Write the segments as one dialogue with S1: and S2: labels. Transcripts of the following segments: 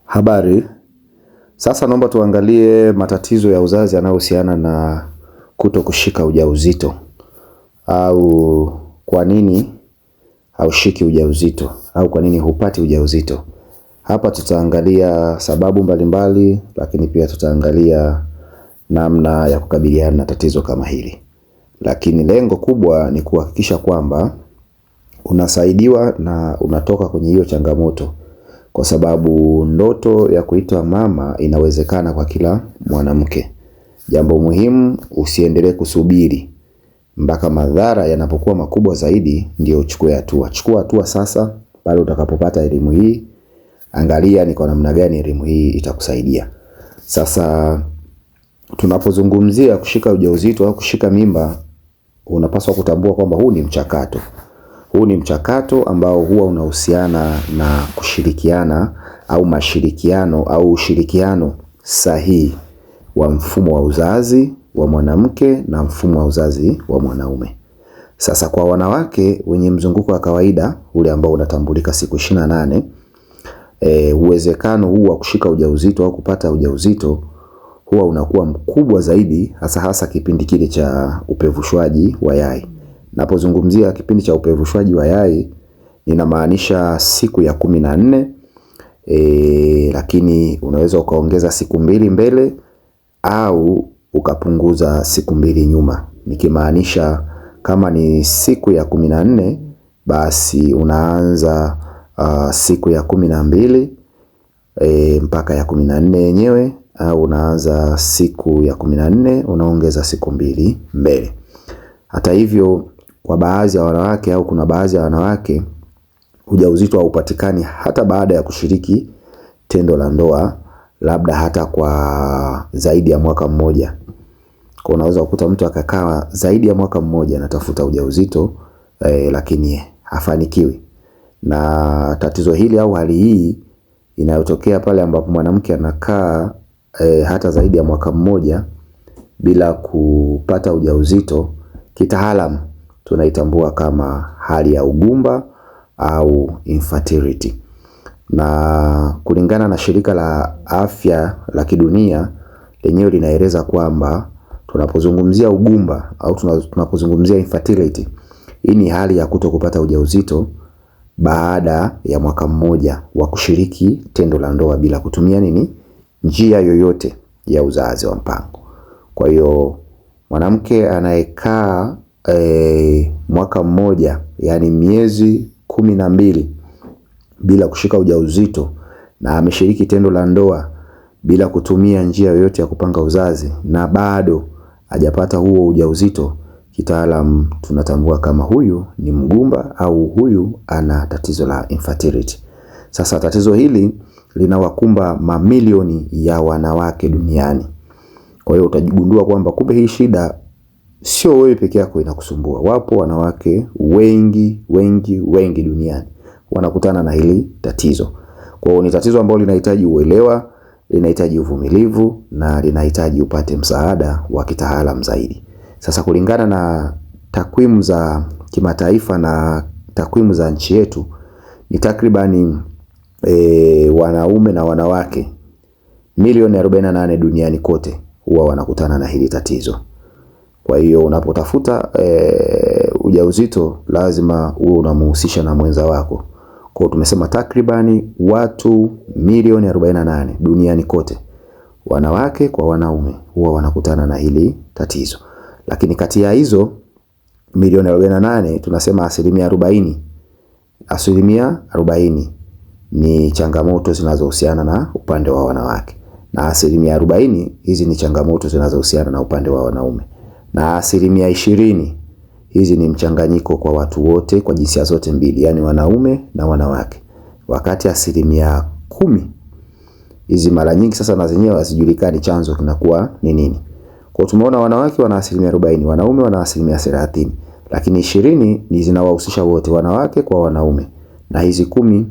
S1: Habari, sasa naomba tuangalie matatizo ya uzazi yanayohusiana na kuto kushika ujauzito au kwa nini haushiki ujauzito au kwa nini hupati ujauzito. Hapa tutaangalia sababu mbalimbali, lakini pia tutaangalia namna ya kukabiliana na tatizo kama hili. Lakini lengo kubwa ni kuhakikisha kwamba unasaidiwa na unatoka kwenye hiyo changamoto. Kwa sababu ndoto ya kuitwa mama inawezekana kwa kila mwanamke. Jambo muhimu, usiendelee kusubiri mpaka madhara yanapokuwa makubwa zaidi ndio uchukue hatua. Chukua hatua sasa pale utakapopata elimu hii. Angalia ni kwa namna gani elimu hii itakusaidia. Sasa tunapozungumzia kushika ujauzito au kushika mimba, unapaswa kutambua kwamba huu ni mchakato. Huu ni mchakato ambao huwa unahusiana na kushirikiana au mashirikiano au ushirikiano sahihi wa mfumo wa uzazi wa mwanamke na mfumo wa uzazi wa mwanaume. Sasa kwa wanawake wenye mzunguko wa kawaida ule ambao unatambulika siku 28, uwezekano huu wa kushika ujauzito au kupata ujauzito huwa unakuwa mkubwa zaidi, hasa kipindi kile cha upevushwaji wa yai. Napozungumzia kipindi cha upevushwaji wa yai ninamaanisha siku ya 14, lakini unaweza ukaongeza siku 2 mbele au ukapunguza siku 2 nyuma. Nikimaanisha kama ni siku ya 14, basi unaanza siku ya 12 mpaka ya 14 yenyewe, au unaanza siku ya 14 unaongeza siku 2 mbele. Hata hivyo, kwa baadhi ya wanawake au kuna baadhi ya wanawake ujauzito haupatikani hata baada ya kushiriki tendo la ndoa, labda hata kwa zaidi ya mwaka mmoja. Kwa unaweza kukuta mtu akakaa zaidi ya mwaka mmoja anatafuta ujauzito, lakini hafanikiwi. Na tatizo hili au hali hii inayotokea pale ambapo mwanamke anakaa hata zaidi ya mwaka mmoja bila kupata ujauzito, kitaalamu tunaitambua kama hali ya ugumba au infertility. Na kulingana na shirika la afya la kidunia, lenyewe linaeleza kwamba tunapozungumzia ugumba au tunapozungumzia infertility, hii ni hali ya kuto kupata ujauzito baada ya mwaka mmoja wa kushiriki tendo la ndoa bila kutumia njia yoyote ya uzazi wa mpango. Kwa hiyo mwanamke anayekaa mwaka mmoja, yani miezi 12 bila kushika ujauzito na ameshiriki tendo la ndoa bila kutumia njia yoyote ya kupanga uzazi na bado hajapata huo ujauzito, kitaalamu tunatambua kama huyu ni mgumba au huyu ana tatizo la infertility. Sasa tatizo hili linawakumba mamilioni ya wanawake duniani. Kwa hiyo utajigundua kwamba kumbe hii shida sio wewe peke yako inakusumbua. Wapo wanawake wengi duniani wanakutana na hili tatizo. Kwa hiyo ni tatizo ambalo linahitaji uelewa, linahitaji uvumilivu na linahitaji upate msaada wa kitaalamu zaidi. Sasa kulingana na takwimu za kimataifa na takwimu za nchi yetu, ni takribani wanaume na wanawake milioni 48 duniani kote huwa wanakutana na hili tatizo. Kwa hiyo unapotafuta ujauzito lazima uwe unamhusisha na mwenza wako. Kwa hiyo tumesema takribani watu milioni 48 duniani kote, wanawake kwa wanaume, huwa wanakutana na hili tatizo. Lakini kati ya hizo milioni 48 tunasema asilimia 40 ni changamoto zinazohusiana na upande wa wanawake, na asilimia 40 hizi ni changamoto zinazohusiana na upande wa wanaume, na asilimia 20 hizi ni mchanganyiko kwa watu wote, kwa jinsia zote mbili, yani wanaume na wanawake. Wakati asilimia 10 hizi mara nyingi sasa na zenyewe hazijulikani chanzo kinakuwa ni nini. Kwa tumeona wanawake wana asilimia 40, wanaume wana asilimia 30, lakini 20 ni zinawahusisha wote, wanawake kwa wanaume, na hizi 10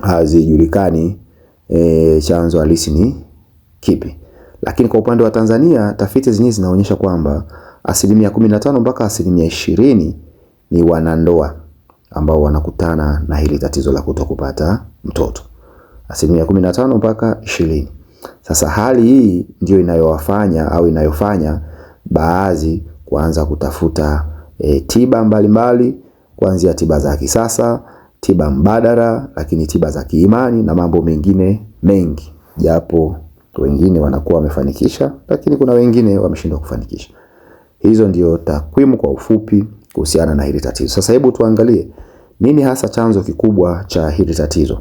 S1: hazijulikani chanzo halisi ni kipi. Lakini kwa upande wa Tanzania, tafiti zenyewe zinaonyesha kwamba asilimia 15 mpaka asilimia 20 ni wanandoa ambao wanakutana na hili tatizo la kutokupata mtoto. asilimia 15 mpaka 20. Sasa hali hii ndio inayofanya baadhi kuanza kutafuta tiba mbalimbali, kuanzia tiba za kisasa, tiba mbadala, lakini tiba za kiimani na mambo mengine mengi. Japo wengine wanakuwa wamefanikisha, lakini kuna wengine wameshindwa kufanikisha. Hizo ndio takwimu kwa ufupi kuhusiana na hili tatizo. Sasa hebu tuangalie nini hasa chanzo kikubwa cha hili tatizo.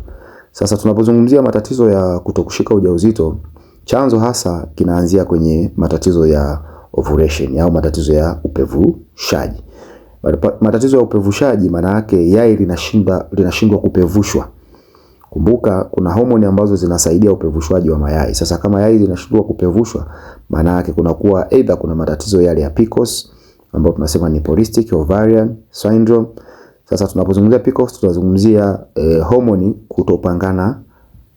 S1: Sasa tunapozungumzia matatizo ya kutokushika ujauzito, chanzo hasa kinaanzia kwenye matatizo ya ovulation au matatizo ya upevushaji. Matatizo ya upevushaji maana yake yai linashindwa kupevushwa. Kumbuka kuna homoni ambazo zinasaidia upevushwaji wa mayai. Sasa kama yai linashindwa kupevushwa, maana yake kuna matatizo yale ya PCOS ambayo tunasema ni polycystic ovarian syndrome. Sasa tunapozungumzia PCOS tunazungumzia homoni kutopangana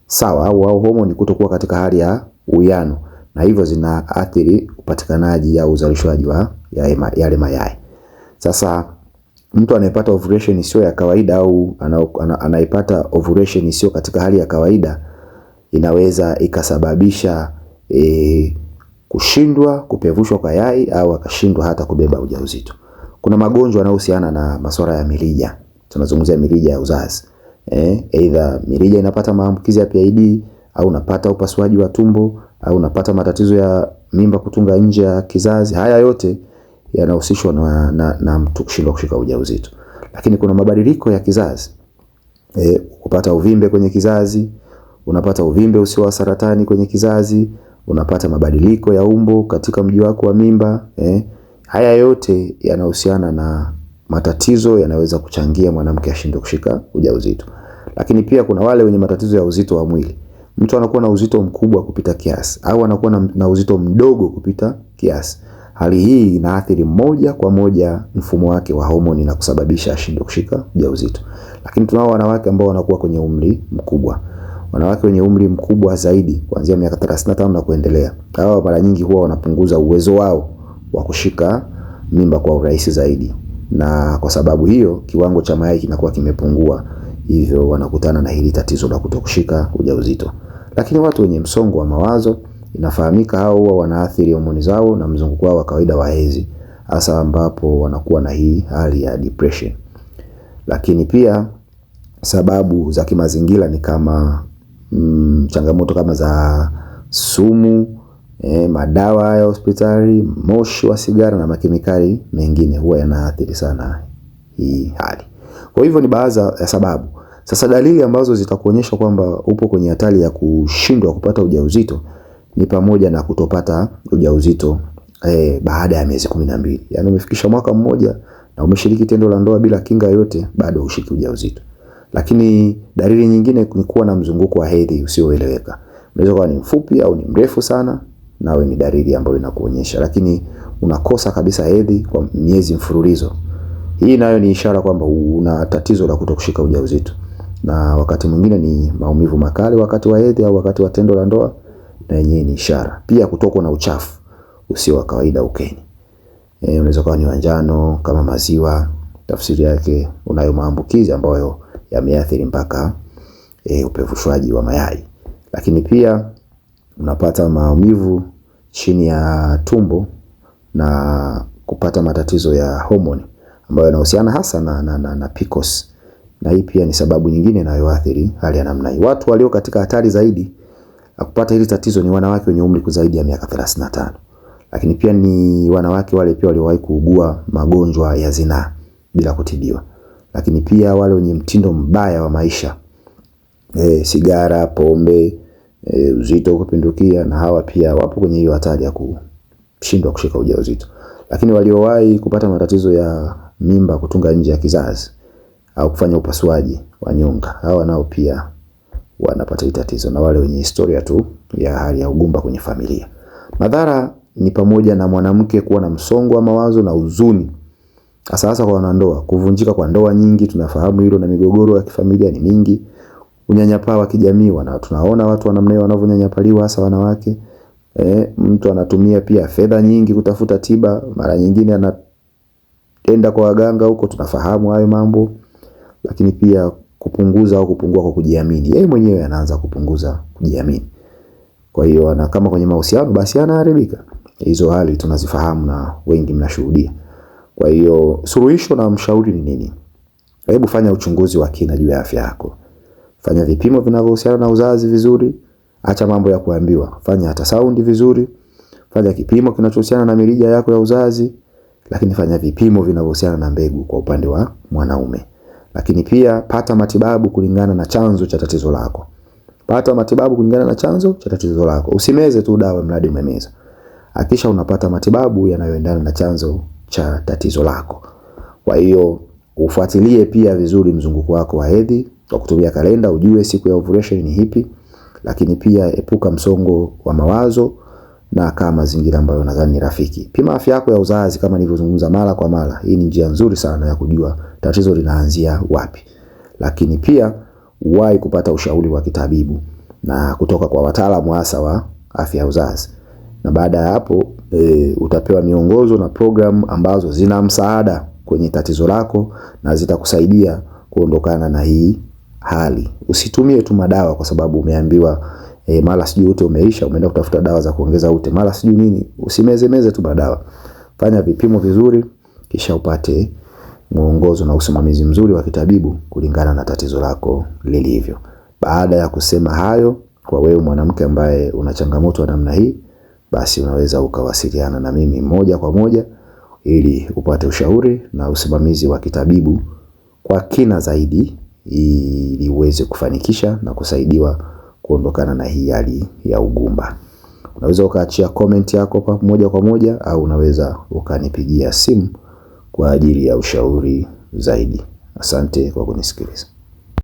S1: sawa au homoni kutokuwa katika hali ya uwiano, na hivyo zinaathiri upatikanaji au uzalishwaji wa yale mayai. Sasa mtu anayepata ovulation sio ya kawaida au anayepata ovulation sio katika hali ya kawaida, inaweza ikasababisha kushindwa kupevushwa kwa yai au akashindwa hata kubeba ujauzito. Kuna magonjwa yanayohusiana na masuala ya mirija. Tunazungumzia mirija ya uzazi. Either mirija inapata maambukizi ya PID, au unapata upasuaji wa tumbo, au unapata matatizo ya mimba kutunga nje ya kizazi. Haya yote yanahusishwa na mtu kushindwa kushika ujauzito. Lakini kuna mabadiliko ya kizazi. Kupata uvimbe kwenye kizazi, unapata uvimbe usio wa saratani kwenye kizazi, unapata mabadiliko ya umbo katika mji wako wa mimba. Haya yote yanahusiana na matatizo yanaweza kuchangia mwanamke ashindwe kushika ujauzito. Lakini pia kuna wale wenye matatizo ya uzito wa mwili. Mtu anakuwa na uzito mkubwa kupita kiasi au anakuwa na uzito mdogo kupita kiasi. Hali hii inaathiri moja kwa moja mfumo wake wa homoni na kusababisha ashindwe kushika ujauzito. Lakini tunao wanawake ambao wanakuwa kwenye umri mkubwa. Wanawake wenye umri mkubwa zaidi kuanzia miaka 35 na kuendelea, hawa mara nyingi huwa wanapunguza uwezo wao wa kushika mimba kwa urahisi zaidi, na kwa sababu hiyo kiwango cha mayai kinakuwa kimepungua, hivyo wanakutana na hili tatizo la kutokushika ujauzito. Lakini watu wenye msongo wa mawazo, inafahamika hao huwa wanaathiri homoni zao na mzunguko wao wa kawaida wa hedhi, hasa ambapo wanakuwa na hii hali ya depression. Lakini pia sababu za kimazingira ni kama changamoto kama za sumu, madawa ya hospitali, moshi wa sigara na makemikali mengine huwa yanaathiri sana hii hali. Kwa hivyo ni baadhi ya sababu. Sasa dalili ambazo zitakuonyesha kwamba upo kwenye hatari ya kushindwa kupata ujauzito ni pamoja na kutopata ujauzito baada ya miezi 12. Yaani umefikisha mwaka mmoja na umeshiriki tendo la ndoa bila kinga yote, bado hushiki ujauzito. Lakini dalili nyingine ni kuwa na mzunguko wa hedhi usioeleweka. Unaweza kuwa ni mfupi au ni mrefu sana, nawe ni dalili ambayo inakuonyesha. Lakini unakosa kabisa hedhi kwa miezi mfululizo, hii nayo ni ishara kwamba una tatizo la kutokushika ujauzito. Na wakati mwingine ni maumivu makali wakati wa hedhi au wakati wa tendo la ndoa, na yenyewe ni ishara. Pia kutokwa na uchafu usio wa kawaida ukeni. Unaweza kuwa ni njano kama maziwa, tafsiri yake unayo maambukizi ambayo yameathiri mpaka upevushwaji wa mayai. Lakini pia unapata maumivu chini ya tumbo na kupata matatizo ya homoni ambayo yanahusiana hasa na PCOS. Na hii pia ni sababu nyingine inayoathiri hali ya namna hii. Watu walio katika hatari zaidi ya kupata hili tatizo ni wanawake wenye umri zaidi ya miaka 35. Lakini pia ni wanawake wale pia waliowahi kuugua magonjwa ya zinaa bila kutibiwa. Lakini pia wale wenye mtindo mbaya wa maisha, sigara, pombe, uzito kupindukia, na hawa pia wapo kwenye hiyo hatari ya kushindwa kushika ujauzito. Lakini waliowahi kupata matatizo ya mimba kutunga nje ya kizazi au kufanya upasuaji wa nyonga, hawa nao pia wanapata tatizo, na wale wenye historia tu ya hali ya ugumba kwenye familia. Madhara ni pamoja na mwanamke kuwa na msongo wa mawazo na huzuni, hasa kwa wanandoa, kuvunjika kwa ndoa nyingi, tunafahamu hilo, na migogoro ya kifamilia ni mingi. Unyanyapaa wa kijamii, tunaona watu wa namna hiyo wanavyonyanyapaliwa, hasa wanawake. Mtu anatumia pia fedha nyingi kutafuta tiba, mara nyingine anaenda kwa waganga huko, tunafahamu hayo mambo. Lakini pia kupunguza au kupungua kwa kujiamini. Yeye mwenyewe anaanza kupunguza kujiamini. Kwa hiyo na kama kwenye mahusiano basi anaharibika. Hizo hali tunazifahamu na wengi mnashuhudia. Kwa hiyo suluhisho na mshauri ni nini? Hebu fanya uchunguzi wa kina juu ya afya yako. Fanya vipimo vinavyohusiana na uzazi vizuri. Acha mambo ya kuambiwa. Fanya hata saundi vizuri. Fanya kipimo kinachohusiana na mirija yako ya uzazi. Lakini fanya vipimo vinavyohusiana na mbegu kwa upande wa mwanaume. Lakini pia pata matibabu kulingana na chanzo cha tatizo lako. Pata matibabu kulingana na chanzo cha tatizo lako. Usimeze tu dawa mradi umemeza. Hakisha unapata matibabu yanayoendana na chanzo cha tatizo lako. Kwa hiyo ufuatilie pia vizuri mzunguko wako wa hedhi kwa kutumia kalenda, ujue siku ya ovulation ni ipi. Lakini pia epuka msongo wa mawazo na kama mazingira ambayo nadhani ni rafiki. Pima afya yako ya uzazi kama nilivyozungumza mara kwa mara. Hii ni njia nzuri sana ya kujua tatizo linaanzia wapi. Lakini pia uwahi kupata ushauri wa kitabibu na kutoka kwa wataalamu hasa wa afya ya uzazi. Na baada ya hapo utapewa miongozo na programu ambazo zina msaada kwenye tatizo lako na zitakusaidia kuondokana na hii hali. Usitumie tu madawa kwa sababu umeambiwa mara sijui ute umeisha, umeenda kutafuta dawa za kuongeza ute, mara sijui nini. Usimeze tu madawa. Fanya vipimo vizuri kisha upate mwongozo na usimamizi mzuri wa kitabibu kulingana na tatizo lako lilivyo. Baada ya kusema hayo, kwa wewe mwanamke ambaye una changamoto ya namna hii, basi unaweza ukawasiliana na mimi moja kwa moja ili upate ushauri na usimamizi wa kitabibu kwa kina zaidi ili uweze kufanikisha na kusaidiwa kuondokana na hii hali ya ugumba. Unaweza ukaachia comment yako moja kwa moja au unaweza ukanipigia simu kwa ajili ya ushauri zaidi. Asante kwa kunisikiliza.